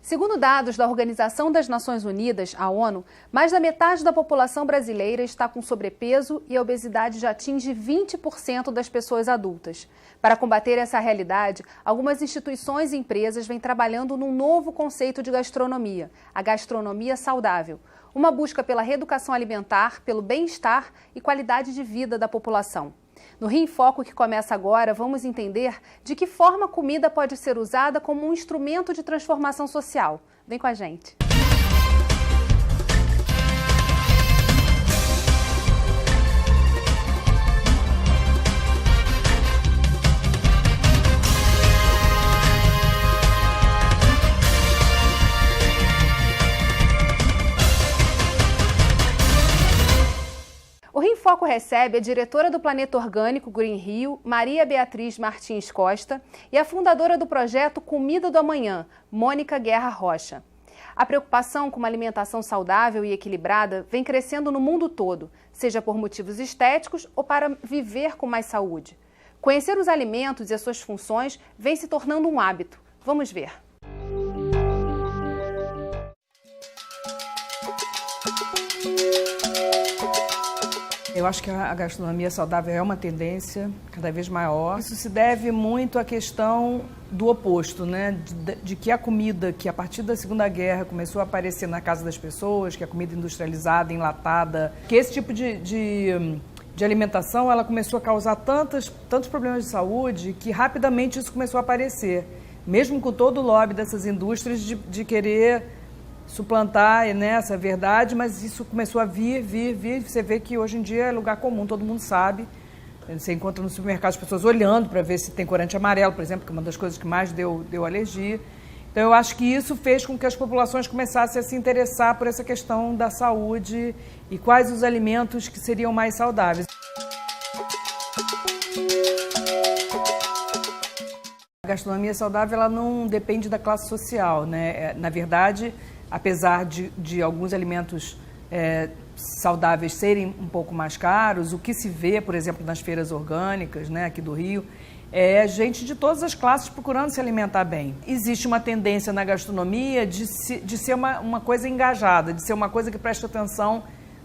Segundo dados da Organização das Nações Unidas, a ONU, mais da metade da população brasileira está com sobrepeso e a obesidade já atinge 20% das pessoas adultas. Para combater essa realidade, algumas instituições e empresas vêm trabalhando num novo conceito de gastronomia, a gastronomia saudável. Uma busca pela reeducação alimentar, pelo bem-estar e qualidade de vida da população. No Rio em Foco, que começa agora, vamos entender de que forma a comida pode ser usada como um instrumento de transformação social. Vem com a gente. O Rio em Foco recebe a diretora do Planeta Orgânico Green Rio, Maria Beatriz Martins Costa, e a fundadora do projeto Comida do Amanhã, Mônica Guerra Rocha. A preocupação com uma alimentação saudável e equilibrada vem crescendo no mundo todo, seja por motivos estéticos ou para viver com mais saúde. Conhecer os alimentos e as suas funções vem se tornando um hábito. Vamos ver. Eu acho que a gastronomia saudável é uma tendência cada vez maior. Isso se deve muito à questão do oposto, né? De que a comida que a partir da Segunda Guerra começou a aparecer na casa das pessoas, que é a comida industrializada, enlatada, que esse tipo de alimentação ela começou a causar tantos problemas de saúde que rapidamente isso começou a aparecer. Mesmo com todo o lobby dessas indústrias de querer suplantar essa verdade, mas isso começou a vir. Você vê que hoje em dia é lugar comum, todo mundo sabe. Você encontra no supermercado as pessoas olhando para ver se tem corante amarelo, por exemplo, que é uma das coisas que mais deu alergia. Então eu acho que isso fez com que as populações começassem a se interessar por essa questão da saúde e quais os alimentos que seriam mais saudáveis. A gastronomia saudável ela não depende da classe social, né? Na verdade, apesar de alguns alimentos saudáveis serem um pouco mais caros, o que se vê, por exemplo, nas feiras orgânicas, né, aqui do Rio, é gente de todas as classes procurando se alimentar bem. Existe uma tendência na gastronomia de ser uma coisa engajada, de ser uma coisa que presta atenção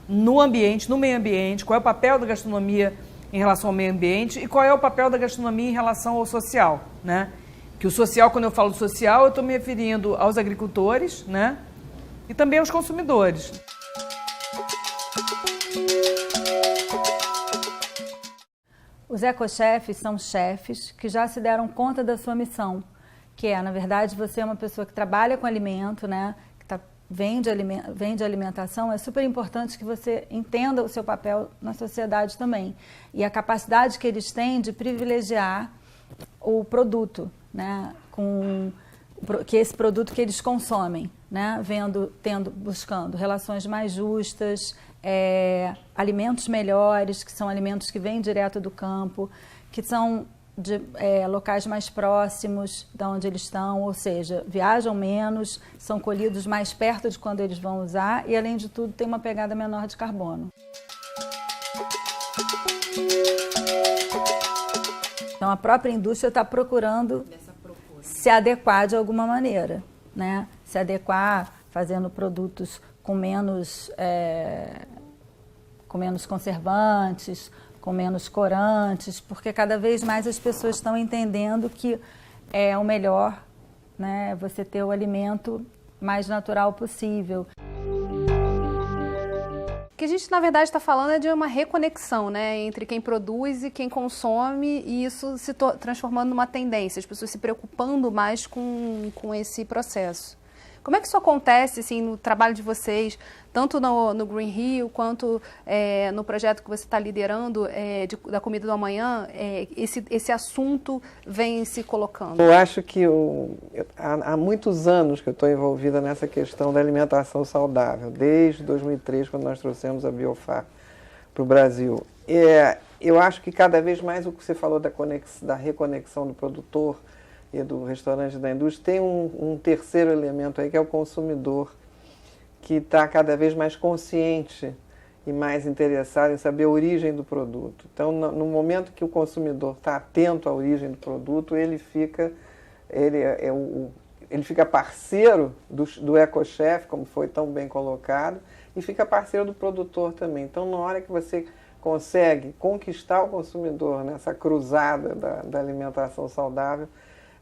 no ambiente, no meio ambiente, qual é o papel da gastronomia em relação ao meio ambiente e qual é o papel da gastronomia em relação ao social, né? Que o social, quando eu falo social, eu estou me referindo aos agricultores, né? E também aos consumidores. Os ecochefes são chefes que já se deram conta da sua missão, que é, na verdade, você é uma pessoa que trabalha com alimento, né? Que vende alimentação. É super importante que você entenda o seu papel na sociedade também. E a capacidade que eles têm de privilegiar o produto, né? Que esse produto que eles consomem, né? Buscando relações mais justas, alimentos melhores, que são alimentos que vêm direto do campo, que são de locais mais próximos de onde eles estão, ou seja, viajam menos, são colhidos mais perto de quando eles vão usar e, além de tudo, tem uma pegada menor de carbono. Então, a própria indústria está procurando se adequar de alguma maneira, né? Se adequar fazendo produtos com menos conservantes, com menos corantes, porque cada vez mais as pessoas estão entendendo que é o melhor, né? Você ter o alimento mais natural possível. O que a gente, na verdade, está falando é de uma reconexão, né, entre quem produz e quem consome, e isso se transformando numa tendência, as pessoas se preocupando mais com esse processo. Como é que isso acontece assim, no trabalho de vocês, tanto no Green Rio, quanto no projeto que você está liderando da Comida do Amanhã, esse assunto vem se colocando? Eu acho que há muitos anos que eu estou envolvida nessa questão da alimentação saudável, desde 2003, quando nós trouxemos a Biofar para o Brasil. Eu acho que cada vez mais o que você falou da reconexão do produtor e do restaurante da indústria, tem um terceiro elemento aí, que é o consumidor, que está cada vez mais consciente e mais interessado em saber a origem do produto. Então, no momento que o consumidor está atento à origem do produto, ele ele fica parceiro do ecochef, como foi tão bem colocado, e fica parceiro do produtor também. Então, na hora que você consegue conquistar o consumidor nessa cruzada da alimentação saudável,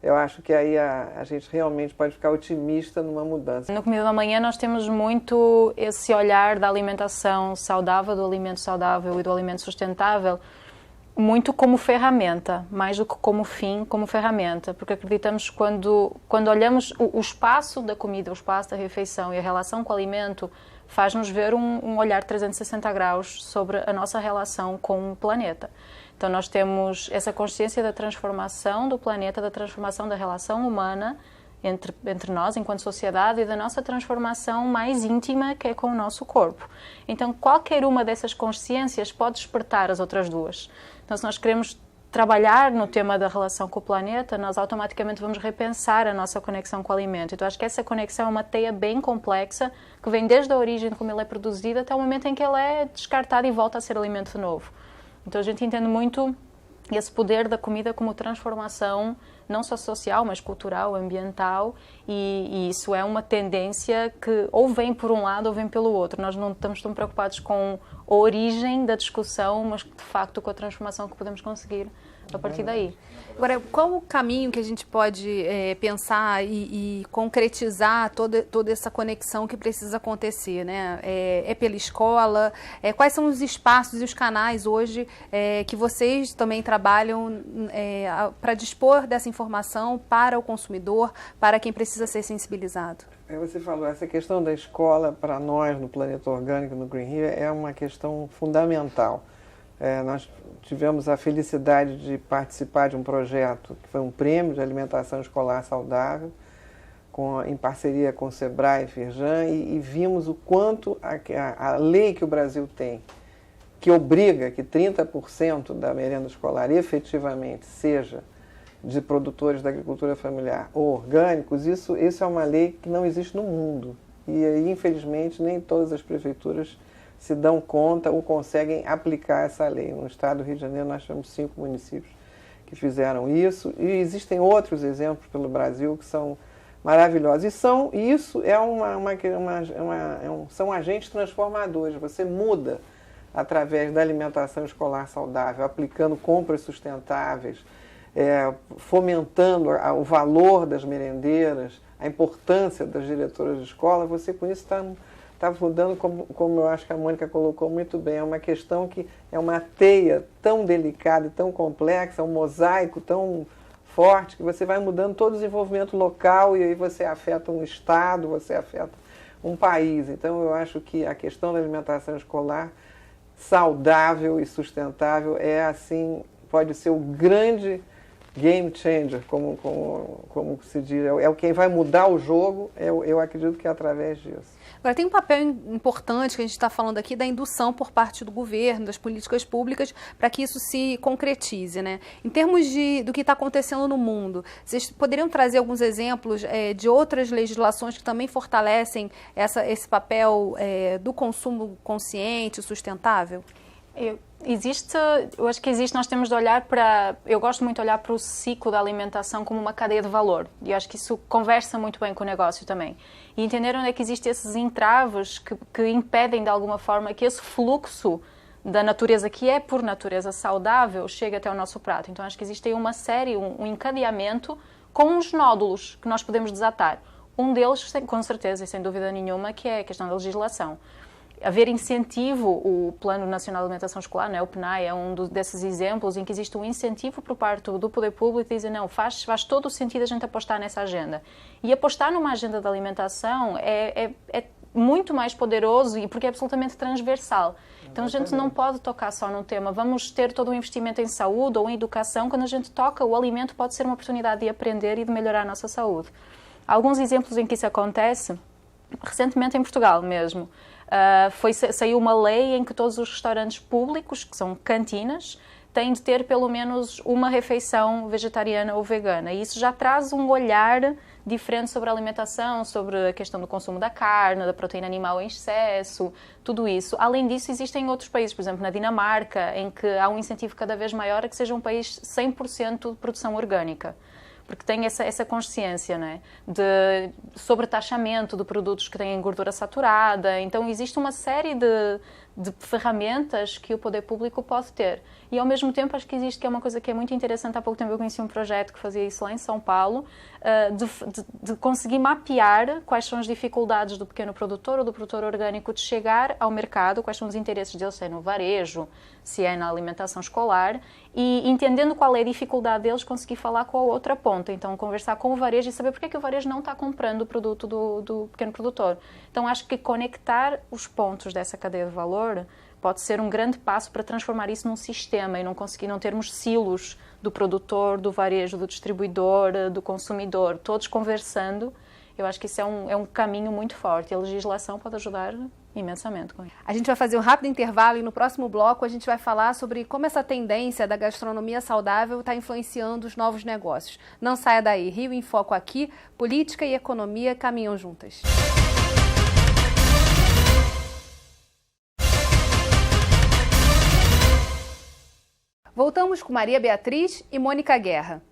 eu acho que aí a gente realmente pode ficar otimista numa mudança. No Comida da Manhã nós temos muito esse olhar da alimentação saudável, do alimento saudável e do alimento sustentável, muito como ferramenta, mais do que como fim, como ferramenta, porque acreditamos que quando olhamos o espaço da comida, o espaço da refeição e a relação com o alimento, faz-nos ver um olhar 360 graus sobre a nossa relação com o planeta. Então nós temos essa consciência da transformação do planeta, da transformação da relação humana entre nós, enquanto sociedade, e da nossa transformação mais íntima, que é com o nosso corpo. Então qualquer uma dessas consciências pode despertar as outras duas. Então se nós queremos trabalhar no tema da relação com o planeta, nós automaticamente vamos repensar a nossa conexão com o alimento. Então acho que essa conexão é uma teia bem complexa, que vem desde a origem de como ele é produzido até o momento em que ele é descartado e volta a ser alimento novo. Então a gente entende muito esse poder da comida como transformação, não só social, mas cultural, ambiental, e isso é uma tendência que ou vem por um lado ou vem pelo outro. Nós não estamos tão preocupados com a origem da discussão, mas de facto com a transformação que podemos conseguir a partir daí. Agora, qual o caminho que a gente pode pensar e concretizar toda essa conexão que precisa acontecer, né? É pela escola? Quais são os espaços e os canais hoje que vocês também trabalham para dispor dessa informação para o consumidor, para quem precisa ser sensibilizado? Você falou, essa questão da escola, para nós, no Planeta Orgânico, no Green Rio, é uma questão fundamental. Nós tivemos a felicidade de participar de um projeto que foi um prêmio de alimentação escolar saudável, em parceria com o Sebrae e Firjan, e vimos o quanto a lei que o Brasil tem, que obriga que 30% da merenda escolar efetivamente seja de produtores da agricultura familiar ou orgânicos, isso é uma lei que não existe no mundo. E aí, infelizmente, nem todas as prefeituras se dão conta ou conseguem aplicar essa lei. No estado do Rio de Janeiro nós temos 5 municípios que fizeram isso, e existem outros exemplos pelo Brasil que são maravilhosos. São agentes transformadores. Você muda através da alimentação escolar saudável, aplicando compras sustentáveis, fomentando o valor das merendeiras, a importância das diretoras de escola. Você com isso está mudando, como eu acho que a Mônica colocou muito bem. É uma questão que é uma teia tão delicada e tão complexa, um mosaico tão forte, que você vai mudando todo o desenvolvimento local, e aí você afeta um estado, você afeta um país. Então eu acho que a questão da alimentação escolar saudável e sustentável pode ser o grande game changer, como se diz, quem vai mudar o jogo, eu acredito que é através disso. Agora, tem um papel importante que a gente está falando aqui da indução por parte do governo, das políticas públicas, para que isso se concretize, né? Em termos do que está acontecendo no mundo, vocês poderiam trazer alguns exemplos de outras legislações que também fortalecem esse papel do consumo consciente, sustentável? Eu acho que nós temos de olhar eu gosto muito de olhar para o ciclo da alimentação como uma cadeia de valor, e eu acho que isso conversa muito bem com o negócio também, e entender onde é que existem esses entraves que impedem de alguma forma que esse fluxo da natureza, que é por natureza saudável, chegue até o nosso prato. Então acho que existe aí uma série, um encadeamento com uns nódulos que nós podemos desatar. Um deles, com certeza e sem dúvida nenhuma, que é a questão da legislação. Haver incentivo, o Plano Nacional de Alimentação Escolar, né, o PNAE, é um desses exemplos em que existe um incentivo por parte do poder público de dizer, não, faz todo o sentido a gente apostar nessa agenda. E apostar numa agenda de alimentação é muito mais poderoso, e porque é absolutamente transversal. Então a gente não pode tocar só num tema. Vamos ter todo um investimento em saúde ou em educação. Quando a gente toca, o alimento pode ser uma oportunidade de aprender e de melhorar a nossa saúde. Alguns exemplos em que isso acontece, recentemente em Portugal mesmo. Saiu uma lei em que todos os restaurantes públicos, que são cantinas, têm de ter pelo menos uma refeição vegetariana ou vegana. E isso já traz um olhar diferente sobre a alimentação, sobre a questão do consumo da carne, da proteína animal em excesso, tudo isso. Além disso, existem outros países, por exemplo, na Dinamarca, em que há um incentivo cada vez maior a que seja um país 100% de produção orgânica. porque tem essa consciência, né, de sobretaxamento de produtos que têm gordura saturada. Então, existe uma série de ferramentas que o poder público pode ter. E, ao mesmo tempo, acho que existe, que é uma coisa que é muito interessante. Há pouco tempo eu conheci um projeto que fazia isso lá em São Paulo, de conseguir mapear quais são as dificuldades do pequeno produtor ou do produtor orgânico de chegar ao mercado, quais são os interesses deles, se é no varejo, se é na alimentação escolar, e entendendo qual é a dificuldade deles, conseguir falar com a outra ponta. Então, conversar com o varejo e saber porque é que o varejo não está comprando o produto do pequeno produtor. Então, acho que conectar os pontos dessa cadeia de valor pode ser um grande passo para transformar isso num sistema e não termos silos do produtor, do varejo, do distribuidor, do consumidor, todos conversando. Eu acho que isso é um caminho muito forte e a legislação pode ajudar imensamente com isso. A gente vai fazer um rápido intervalo e no próximo bloco a gente vai falar sobre como essa tendência da gastronomia saudável está influenciando os novos negócios. Não saia daí, Rio em Foco aqui, política e economia caminham juntas. Voltamos com Maria Beatriz e Mônica Guerra.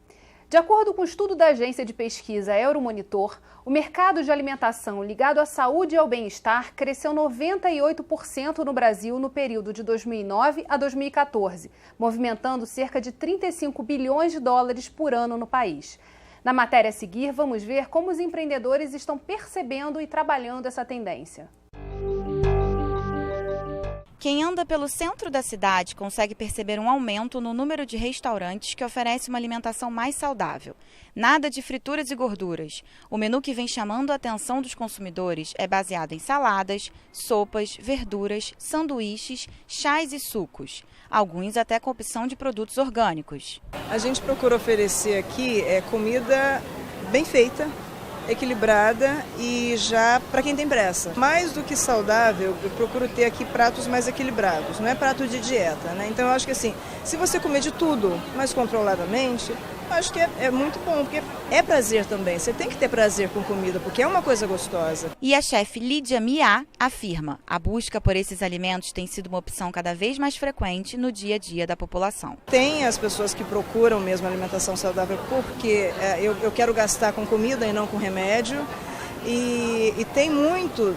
De acordo com o estudo da agência de pesquisa Euromonitor, o mercado de alimentação ligado à saúde e ao bem-estar cresceu 98% no Brasil no período de 2009 a 2014, movimentando cerca de 35 bilhões de dólares por ano no país. Na matéria a seguir, vamos ver como os empreendedores estão percebendo e trabalhando essa tendência. Quem anda pelo centro da cidade consegue perceber um aumento no número de restaurantes que oferecem uma alimentação mais saudável. Nada de frituras e gorduras. O menu que vem chamando a atenção dos consumidores é baseado em saladas, sopas, verduras, sanduíches, chás e sucos. Alguns até com opção de produtos orgânicos. A gente procura oferecer aqui comida bem feita, equilibrada e já para quem tem pressa. Mais do que saudável, eu procuro ter aqui pratos mais equilibrados, não é prato de dieta, né? Então eu acho que assim, se você comer de tudo, mas controladamente, eu acho que é muito bom, porque é prazer também. Você tem que ter prazer com comida, porque é uma coisa gostosa. E a chefe Lídia Miá afirma, a busca por esses alimentos tem sido uma opção cada vez mais frequente no dia a dia da população. Tem as pessoas que procuram mesmo alimentação saudável porque eu quero gastar com comida e não com remédio. E tem muito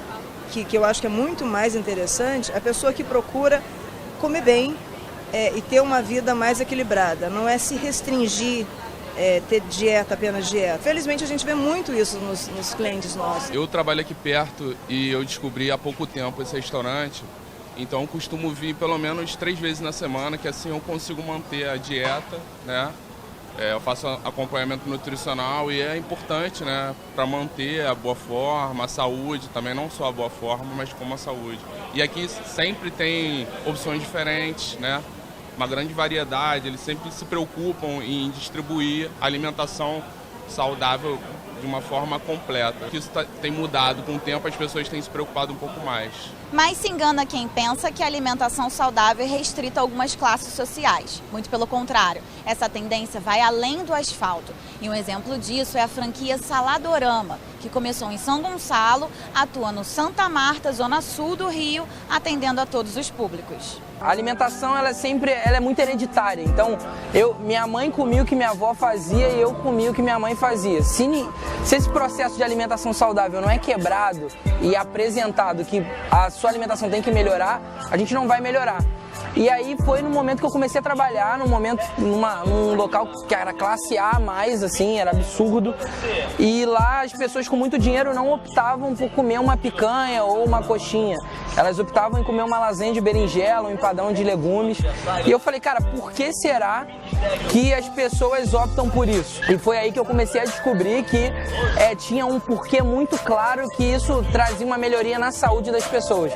que eu acho que é muito mais interessante, a pessoa que procura comer bem e ter uma vida mais equilibrada, não é se restringir, ter dieta, apenas dieta. Felizmente a gente vê muito isso nos clientes nossos. Eu trabalho aqui perto e eu descobri há pouco tempo esse restaurante, então eu costumo vir pelo menos 3 vezes na semana, que assim eu consigo manter a dieta, né? Eu faço acompanhamento nutricional e é importante, né, para manter a boa forma, a saúde, também não só a boa forma, mas como a saúde. E aqui sempre tem opções diferentes, né? Uma grande variedade, eles sempre se preocupam em distribuir alimentação saudável de uma forma completa. Isso tem mudado com o tempo, as pessoas têm se preocupado um pouco mais. Mas se engana quem pensa que a alimentação saudável é restrita a algumas classes sociais. Muito pelo contrário, essa tendência vai além do asfalto. E um exemplo disso é a franquia Saladorama, que começou em São Gonçalo, atua no Santa Marta, zona sul do Rio, atendendo a todos os públicos. A alimentação ela é muito hereditária, então minha mãe comia o que minha avó fazia e eu comia o que minha mãe fazia. Se esse processo de alimentação saudável não é quebrado e apresentado que a sua alimentação tem que melhorar, a gente não vai melhorar. E aí foi no momento que eu comecei a trabalhar, num local que era classe A mais, assim, era absurdo. E lá as pessoas com muito dinheiro não optavam por comer uma picanha ou uma coxinha. Elas optavam em comer uma lasanha de berinjela, um empadão de legumes. E eu falei, cara, por que será que as pessoas optam por isso? E foi aí que eu comecei a descobrir que tinha um porquê muito claro que isso trazia uma melhoria na saúde das pessoas.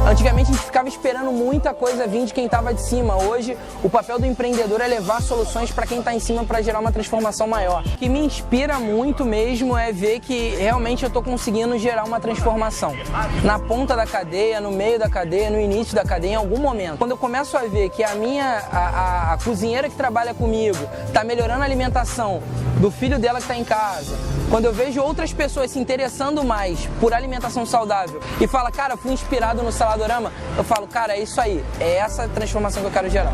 Antigamente a gente ficava ficava esperando muita coisa vir de quem estava de cima. Hoje, o papel do empreendedor é levar soluções para quem está em cima para gerar uma transformação maior. O que me inspira muito mesmo é ver que realmente eu estou conseguindo gerar uma transformação. Na ponta da cadeia, no meio da cadeia, no início da cadeia, em algum momento. Quando eu começo a ver que a cozinheira que trabalha comigo está melhorando a alimentação do filho dela que está em casa, quando eu vejo outras pessoas se interessando mais por alimentação saudável e fala, cara, fui inspirado no Saladorama, eu falo, cara, é isso aí, é essa transformação que eu quero gerar.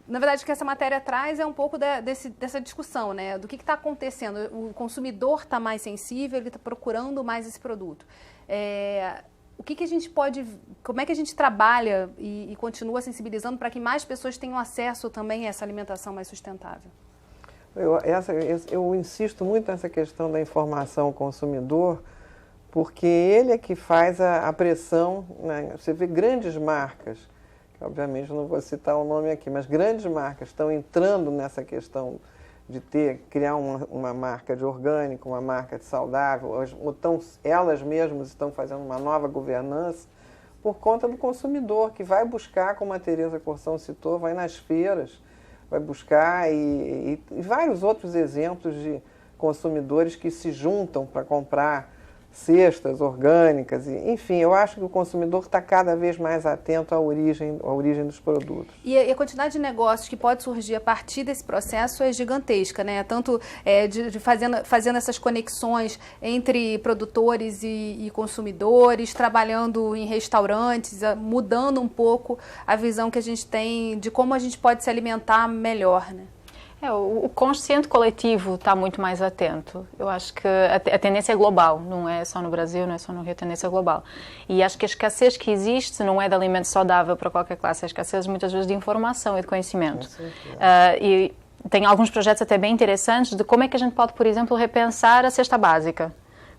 Na verdade, o que essa matéria traz é um pouco dessa discussão, né? Do que está acontecendo. O consumidor está mais sensível, ele está procurando mais esse produto. O que a gente pode, como é que a gente trabalha e continua sensibilizando para que mais pessoas tenham acesso também a essa alimentação mais sustentável? Eu insisto muito nessa questão da informação ao consumidor, porque ele é que faz a pressão, né? Você vê grandes marcas, que obviamente eu não vou citar o nome aqui, mas grandes marcas estão entrando nessa questão de criar uma marca de orgânico, uma marca de saudável, ou elas mesmas estão fazendo uma nova governança por conta do consumidor, que vai buscar, como a Tereza Corção citou, vai nas feiras, vai buscar e vários outros exemplos de consumidores que se juntam para comprar cestas orgânicas, enfim, eu acho que o consumidor está cada vez mais atento à origem dos produtos. E a quantidade de negócios que pode surgir a partir desse processo é gigantesca, né? Tanto fazendo essas conexões entre produtores e consumidores, trabalhando em restaurantes, mudando um pouco a visão que a gente tem de como a gente pode se alimentar melhor, né? O consciente coletivo está muito mais atento. Eu acho que a tendência é global, não é só no Brasil, não é só no Rio, a tendência é global. E acho que a escassez que existe não é de alimento saudável para qualquer classe, a escassez muitas vezes de informação e de conhecimento. E tem alguns projetos até bem interessantes de como é que a gente pode, por exemplo, repensar a cesta básica.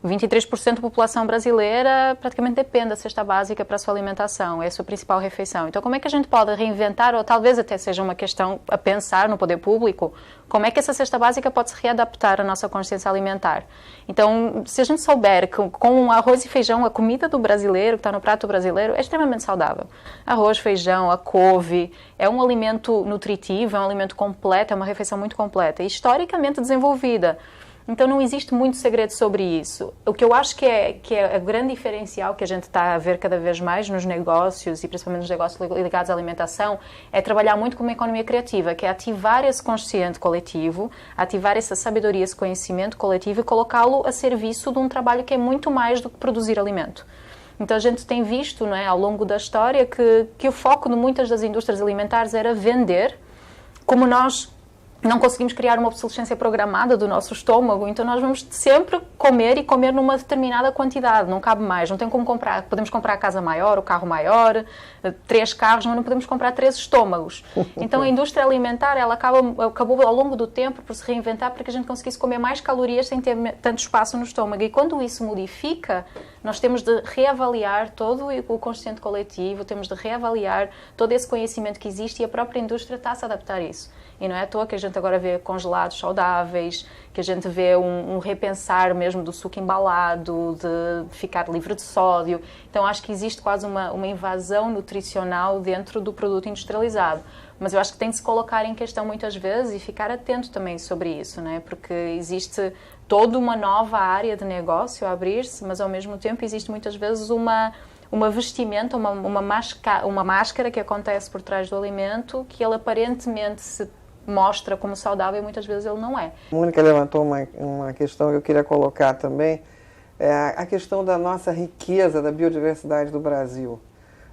23% da população brasileira praticamente depende da cesta básica para a sua alimentação, é a sua principal refeição. Então, como é que a gente pode reinventar, ou talvez até seja uma questão a pensar no poder público, como é que essa cesta básica pode se readaptar à nossa consciência alimentar? Então, se a gente souber que com arroz e feijão, a comida do brasileiro, que está no prato brasileiro, é extremamente saudável. Arroz, feijão, a couve, é um alimento nutritivo, é um alimento completo, é uma refeição muito completa e historicamente desenvolvida. Então não existe muito segredo sobre isso. O que eu acho que é o grande diferencial que a gente está a ver cada vez mais nos negócios, e principalmente nos negócios ligados à alimentação, é trabalhar muito com uma economia criativa, que é ativar esse consciente coletivo, ativar essa sabedoria, esse conhecimento coletivo e colocá-lo a serviço de um trabalho que é muito mais do que produzir alimento. Então a gente tem visto, não é, ao longo da história que o foco de muitas das indústrias alimentares era vender, como nós não conseguimos criar uma obsolescência programada do nosso estômago, então nós vamos sempre comer e comer numa determinada quantidade, não cabe mais, não tem como comprar, podemos comprar a casa maior, o carro maior, 3 carros, mas não podemos comprar 3 estômagos. Então a indústria alimentar, ela acabou ao longo do tempo por se reinventar para que a gente conseguisse comer mais calorias sem ter tanto espaço no estômago, e quando isso modifica, nós temos de reavaliar todo o consciente coletivo, temos de reavaliar todo esse conhecimento que existe, e a própria indústria está a se adaptar a isso. E não é à toa que a gente agora vê congelados saudáveis, que a gente vê um repensar mesmo do suco embalado, de ficar livre de sódio. Então acho que existe quase uma invasão nutricional dentro do produto industrializado. Mas eu acho que tem de se colocar em questão muitas vezes e ficar atento também sobre isso, né? Porque existe toda uma nova área de negócio a abrir-se, mas ao mesmo tempo existe muitas vezes uma vestimenta, uma máscara que acontece por trás do alimento, que ele aparentemente se mostra como saudável e muitas vezes ele não é. A Mônica levantou uma questão que eu queria colocar também, a questão da nossa riqueza, da biodiversidade do Brasil.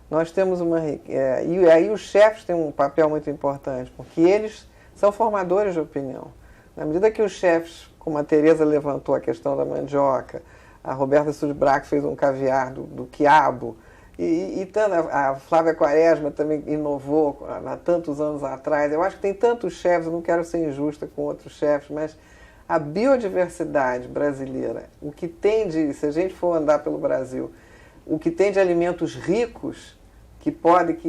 Nós temos e aí os chefes têm um papel muito importante, porque eles são formadores de opinião. Na medida que os chefes, como a Tereza levantou a questão da mandioca, a Roberta Sudbrack fez um caviar do quiabo, e a Flávia Quaresma também inovou há tantos anos atrás. Eu acho que tem tantos chefes, eu não quero ser injusta com outros chefes, mas a biodiversidade brasileira, o que tem se a gente for andar pelo Brasil, o que tem de alimentos ricos, que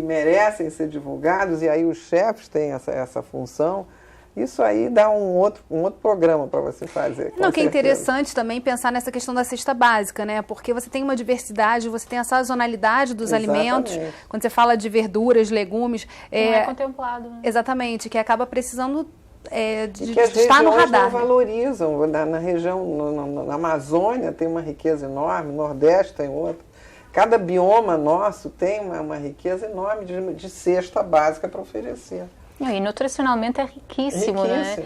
merecem ser divulgados, e aí os chefes têm essa função, Isso aí dá um outro programa para você fazer. Não, que é interessante também pensar nessa questão da cesta básica, né? Porque você tem uma diversidade, você tem a sazonalidade dos alimentos. Quando você fala de verduras, legumes... Não é contemplado. Né? Exatamente, que acaba precisando de estar no radar. Não valorizam. Na região, na Amazônia tem uma riqueza enorme, no Nordeste tem outra. Cada bioma nosso tem uma riqueza enorme de cesta básica para oferecer. E nutricionalmente é riquíssimo, né?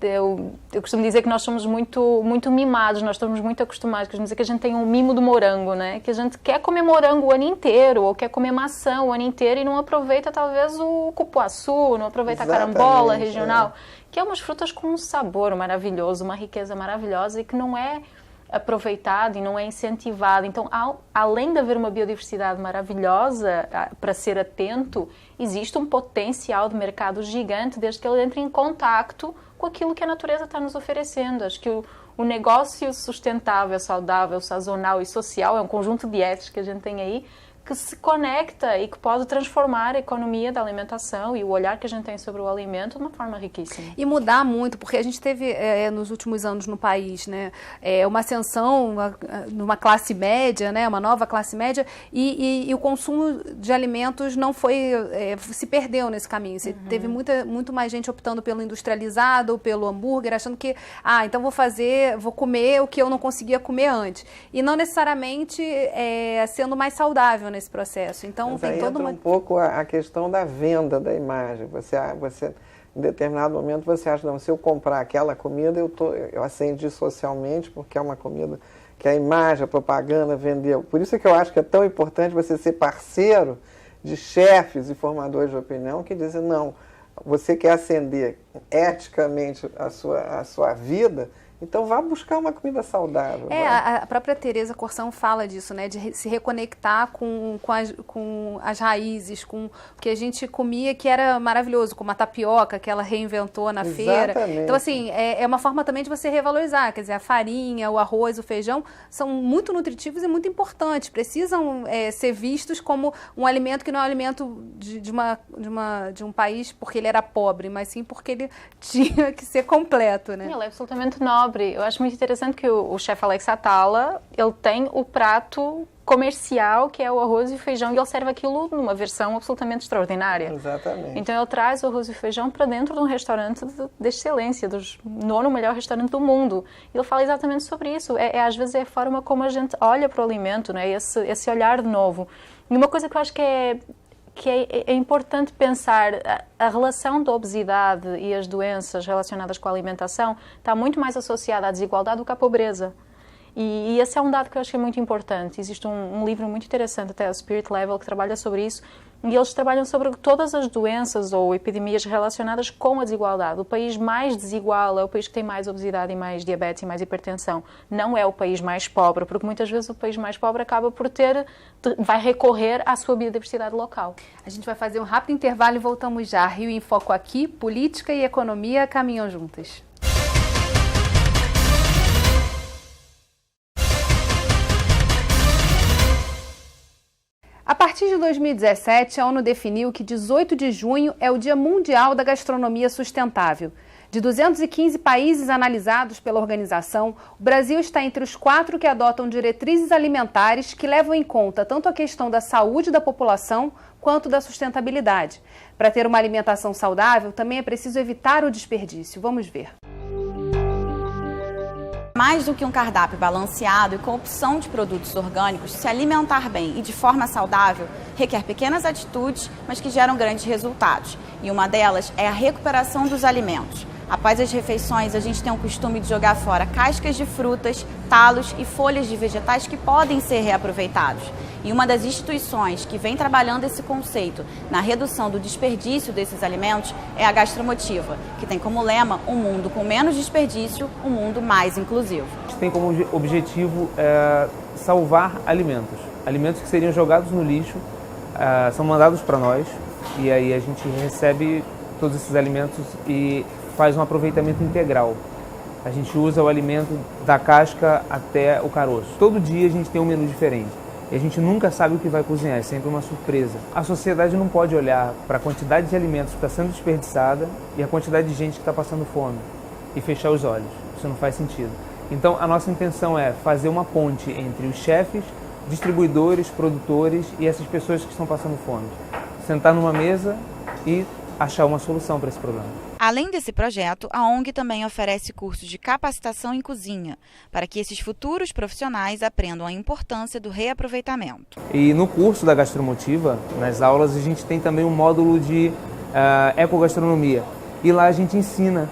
Eu costumo dizer que nós somos muito mimados, nós estamos muito acostumados, costumo dizer que a gente tem um mimo do morango, né? Que a gente quer comer morango o ano inteiro, ou quer comer maçã o ano inteiro e não aproveita talvez o cupuaçu, não aproveita a carambola regional, que é umas frutas com um sabor maravilhoso, uma riqueza maravilhosa e que não é aproveitado e não é incentivado. Então, além de haver uma biodiversidade maravilhosa para ser atento, existe um potencial de mercado gigante desde que ele entre em contacto com aquilo que a natureza está nos oferecendo. Acho que o negócio sustentável, saudável, sazonal e social é um conjunto de éticas que a gente tem aí que se conecta e que pode transformar a economia da alimentação e o olhar que a gente tem sobre o alimento de uma forma riquíssima. E mudar muito, porque a gente teve nos últimos anos no país, né, uma ascensão numa classe média, né, uma nova classe média, e o consumo de alimentos não foi, se perdeu nesse caminho. Você teve muito mais gente optando pelo industrializado, pelo hambúrguer, achando que, então vou comer o que eu não conseguia comer antes. E não necessariamente sendo mais saudável nesse processo. Então, mas tem toda um pouco a questão da venda da imagem. Você em determinado momento você acha, não, se eu comprar aquela comida, eu acendi socialmente, porque é uma comida que a imagem, a propaganda vendeu. Por isso é que eu acho que é tão importante você ser parceiro de chefes e formadores de opinião que dizem, não, você quer ascender eticamente a sua vida, então vá buscar uma comida saudável. A própria Tereza Corção fala disso, né? De se reconectar com as raízes, com o que a gente comia que era maravilhoso, como a tapioca que ela reinventou na feira. Então, assim, é uma forma também de você revalorizar. Quer dizer, a farinha, o arroz, o feijão são muito nutritivos e muito importantes. Precisam ser vistos como um alimento que não é um alimento de um país porque ele era pobre, mas sim porque ele tinha que ser completo, né? Ele é absolutamente nobre. Eu acho muito interessante que o chefe Alex Atala, ele tem o prato comercial, que é o arroz e o feijão, e ele serve aquilo numa versão absolutamente extraordinária. Exatamente. Então ele traz o arroz e o feijão para dentro de um restaurante de excelência, do 9º melhor restaurante do mundo. Ele fala exatamente sobre isso. Às vezes é a forma como a gente olha para o alimento, né? Esse olhar de novo. E uma coisa que eu acho que é importante pensar, a relação da obesidade e as doenças relacionadas com a alimentação está muito mais associada à desigualdade do que à pobreza. E esse é um dado que eu acho que é muito importante. Existe um livro muito interessante, até o Spirit Level, que trabalha sobre isso, e eles trabalham sobre todas as doenças ou epidemias relacionadas com a desigualdade. O país mais desigual é o país que tem mais obesidade e mais diabetes e mais hipertensão. Não é o país mais pobre, porque muitas vezes o país mais pobre acaba por vai recorrer à sua biodiversidade local. A gente vai fazer um rápido intervalo e voltamos já. Rio em Foco aqui, política e economia caminham juntas. A partir de 2017, a ONU definiu que 18 de junho é o Dia Mundial da Gastronomia Sustentável. De 215 países analisados pela organização, o Brasil está entre os 4 que adotam diretrizes alimentares que levam em conta tanto a questão da saúde da população quanto da sustentabilidade. Para ter uma alimentação saudável, também é preciso evitar o desperdício. Vamos ver. Mais do que um cardápio balanceado e com opção de produtos orgânicos, se alimentar bem e de forma saudável requer pequenas atitudes, mas que geram grandes resultados. E uma delas é a recuperação dos alimentos. Após as refeições, a gente tem o costume de jogar fora cascas de frutas, talos e folhas de vegetais que podem ser reaproveitados. E uma das instituições que vem trabalhando esse conceito na redução do desperdício desses alimentos é a Gastromotiva, que tem como lema um mundo com menos desperdício, um mundo mais inclusivo. A gente tem como objetivo salvar alimentos. Alimentos que seriam jogados no lixo, são mandados para nós e aí a gente recebe todos esses alimentos e faz um aproveitamento integral. A gente usa o alimento da casca até o caroço. Todo dia a gente tem um menu diferente. E a gente nunca sabe o que vai cozinhar, é sempre uma surpresa. A sociedade não pode olhar para a quantidade de alimentos que está sendo desperdiçada e a quantidade de gente que está passando fome e fechar os olhos. Isso não faz sentido. Então, a nossa intenção é fazer uma ponte entre os chefes, distribuidores, produtores e essas pessoas que estão passando fome. Sentar numa mesa e achar uma solução para esse problema. Além desse projeto, a ONG também oferece cursos de capacitação em cozinha, para que esses futuros profissionais aprendam a importância do reaproveitamento. E no curso da Gastromotiva, nas aulas, a gente tem também um módulo de ecogastronomia. E lá a gente ensina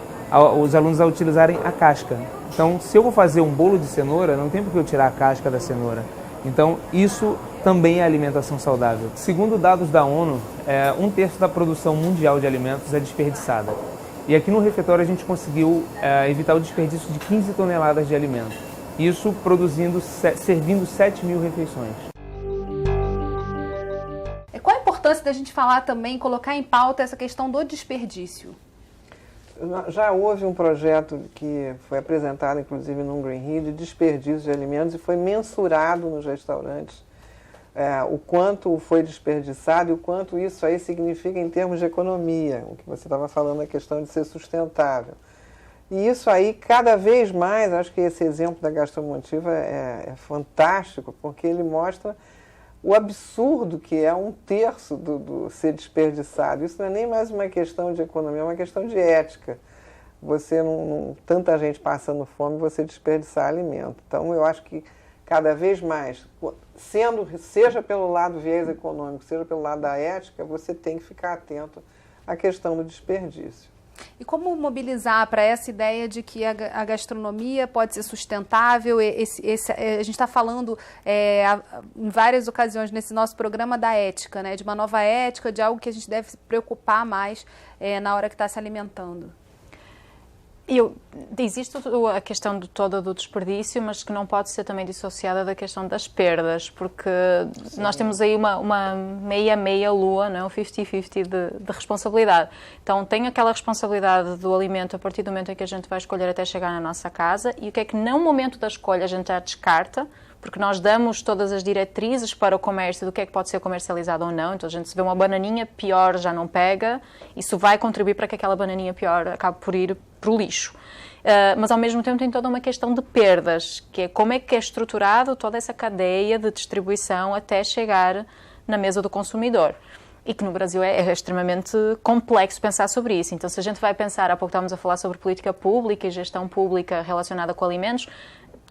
os alunos a utilizarem a casca. Então, se eu vou fazer um bolo de cenoura, não tem por que eu tirar a casca da cenoura. Então, isso também é alimentação saudável. Segundo dados da ONU, 1/3 da produção mundial de alimentos é desperdiçada. E aqui no refeitório a gente conseguiu evitar o desperdício de 15 toneladas de alimento. Isso servindo 7.000 refeições. Qual a importância da gente falar também, colocar em pauta essa questão do desperdício? Já houve um projeto que foi apresentado, inclusive, no Green Rio, de desperdício de alimentos e foi mensurado nos restaurantes o quanto foi desperdiçado e o quanto isso aí significa em termos de economia, o que você estava falando, a questão de ser sustentável. E isso aí, cada vez mais, acho que esse exemplo da Gastromotiva é fantástico, porque ele mostra o absurdo que é 1/3 do ser desperdiçado. Isso não é nem mais uma questão de economia, é uma questão de ética. Você tanta gente passando fome, você desperdiçar alimento. Então, eu acho que cada vez mais, seja pelo lado viés econômico, seja pelo lado da ética, você tem que ficar atento à questão do desperdício. E como mobilizar para essa ideia de que a gastronomia pode ser sustentável? A gente está falando em várias ocasiões nesse nosso programa da ética, né? De uma nova ética, de algo que a gente deve se preocupar mais na hora que está se alimentando. Existe a questão toda do desperdício, mas que não pode ser também dissociada da questão das perdas, porque sim, nós temos aí uma meia lua, não é? Um 50-50 de responsabilidade. Então tem aquela responsabilidade do alimento a partir do momento em que a gente vai escolher até chegar na nossa casa, e o que é que no momento da escolha a gente já descarta, porque nós damos todas as diretrizes para o comércio do que é que pode ser comercializado ou não. Então a gente se vê uma bananinha pior, já não pega, isso vai contribuir para que aquela bananinha pior acabe por ir para o lixo. Mas ao mesmo tempo tem toda uma questão de perdas, que é como é que é estruturado toda essa cadeia de distribuição até chegar na mesa do consumidor. E que no Brasil é extremamente complexo pensar sobre isso. Então, se a gente vai pensar, há pouco estávamos a falar sobre política pública e gestão pública relacionada com alimentos,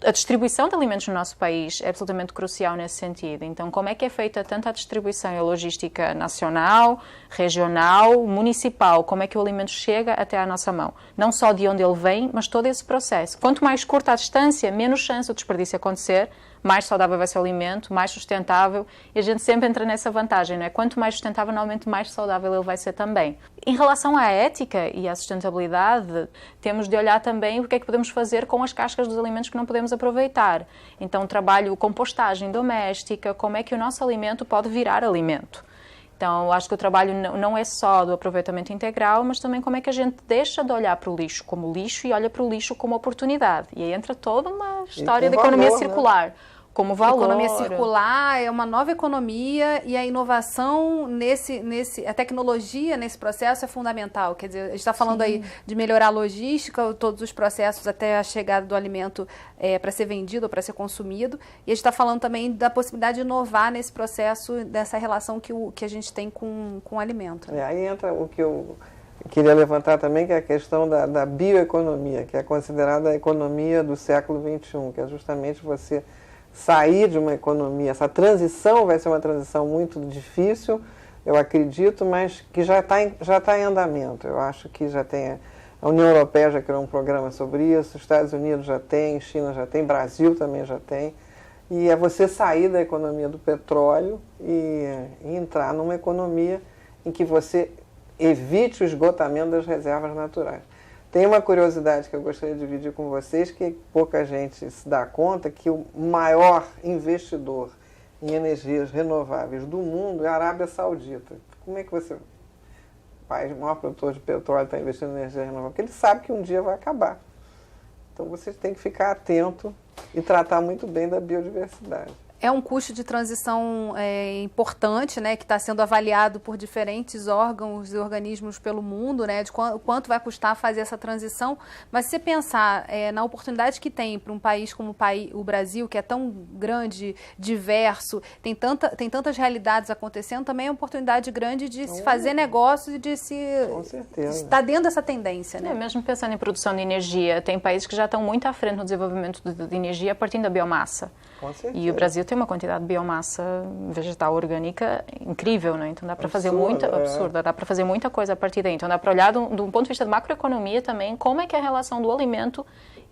a distribuição de alimentos no nosso país é absolutamente crucial nesse sentido. Então, como é que é feita tanto a distribuição e a logística nacional, regional, municipal? Como é que o alimento chega até à nossa mão? Não só de onde ele vem, mas todo esse processo. Quanto mais curta a distância, menos chance do desperdício acontecer, mais saudável vai ser o alimento, mais sustentável, e a gente sempre entra nessa vantagem, não é? Quanto mais sustentável, normalmente mais saudável ele vai ser também. Em relação à ética e à sustentabilidade, temos de olhar também o que é que podemos fazer com as cascas dos alimentos que não podemos aproveitar. Então, trabalho compostagem doméstica, como é que o nosso alimento pode virar alimento. Então, acho que o trabalho não é só do aproveitamento integral, mas também como é que a gente deixa de olhar para o lixo como lixo e olha para o lixo como oportunidade. E aí entra toda uma história de economia circular. Como valor. A economia circular é uma nova economia e a inovação a tecnologia nesse processo é fundamental. Quer dizer, a gente está falando aí de melhorar a logística, todos os processos até a chegada do alimento para ser vendido ou para ser consumido. E a gente está falando também da possibilidade de inovar nesse processo, dessa relação que a gente tem com o alimento. Aí entra o que eu queria levantar também, que é a questão da bioeconomia, que é considerada a economia do século XXI, que é justamente você sair de uma economia. Essa transição vai ser uma transição muito difícil, eu acredito, mas que já está em andamento. Eu acho que já tem, a União Europeia já criou um programa sobre isso, os Estados Unidos já tem, China já tem, Brasil também já tem, e é você sair da economia do petróleo e entrar numa economia em que você evite o esgotamento das reservas naturais. Tem uma curiosidade que eu gostaria de dividir com vocês, que pouca gente se dá conta, que o maior investidor em energias renováveis do mundo é a Arábia Saudita. Como é que você, o maior produtor de petróleo, está investindo em energia renovável? Porque ele sabe que um dia vai acabar. Então você tem que ficar atento e tratar muito bem da biodiversidade. É um custo de transição importante, né, que está sendo avaliado por diferentes órgãos e organismos pelo mundo, né, de quanto vai custar fazer essa transição. Mas se você pensar na oportunidade que tem para um país como o Brasil, que é tão grande, diverso, tem tantas realidades acontecendo, também é uma oportunidade grande de se fazer negócios e de se estar dentro dessa tendência. Né? Mesmo pensando em produção de energia, tem países que já estão muito à frente no desenvolvimento de energia a partir da biomassa. Com certeza. E o Brasil tem uma quantidade de biomassa vegetal orgânica incrível, né? Então dá para fazer absurda, dá para fazer muita coisa a partir daí. Então dá para olhar de um ponto de vista de macroeconomia também, como é que a relação do alimento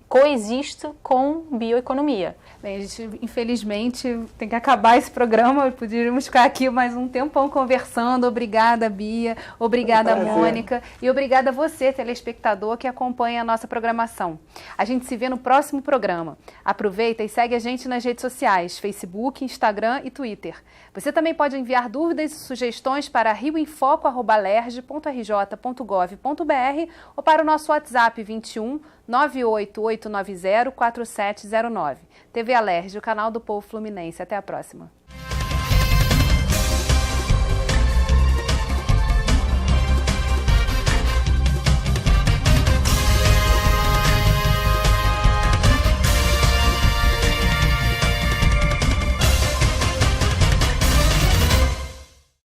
coexiste com bioeconomia. Bem, a gente, infelizmente, tem que acabar esse programa. Poderíamos ficar aqui mais um tempão conversando. Obrigada, Bia. Obrigada, Mônica. E obrigada a você, telespectador, que acompanha a nossa programação. A gente se vê no próximo programa. Aproveita e segue a gente nas redes sociais, Facebook, Instagram e Twitter. Você também pode enviar dúvidas e sugestões para rioinfoco@lerj.rj.gov.br ou para o nosso WhatsApp 21 98890 4709. TV Alerj, o canal do povo fluminense. Até a próxima.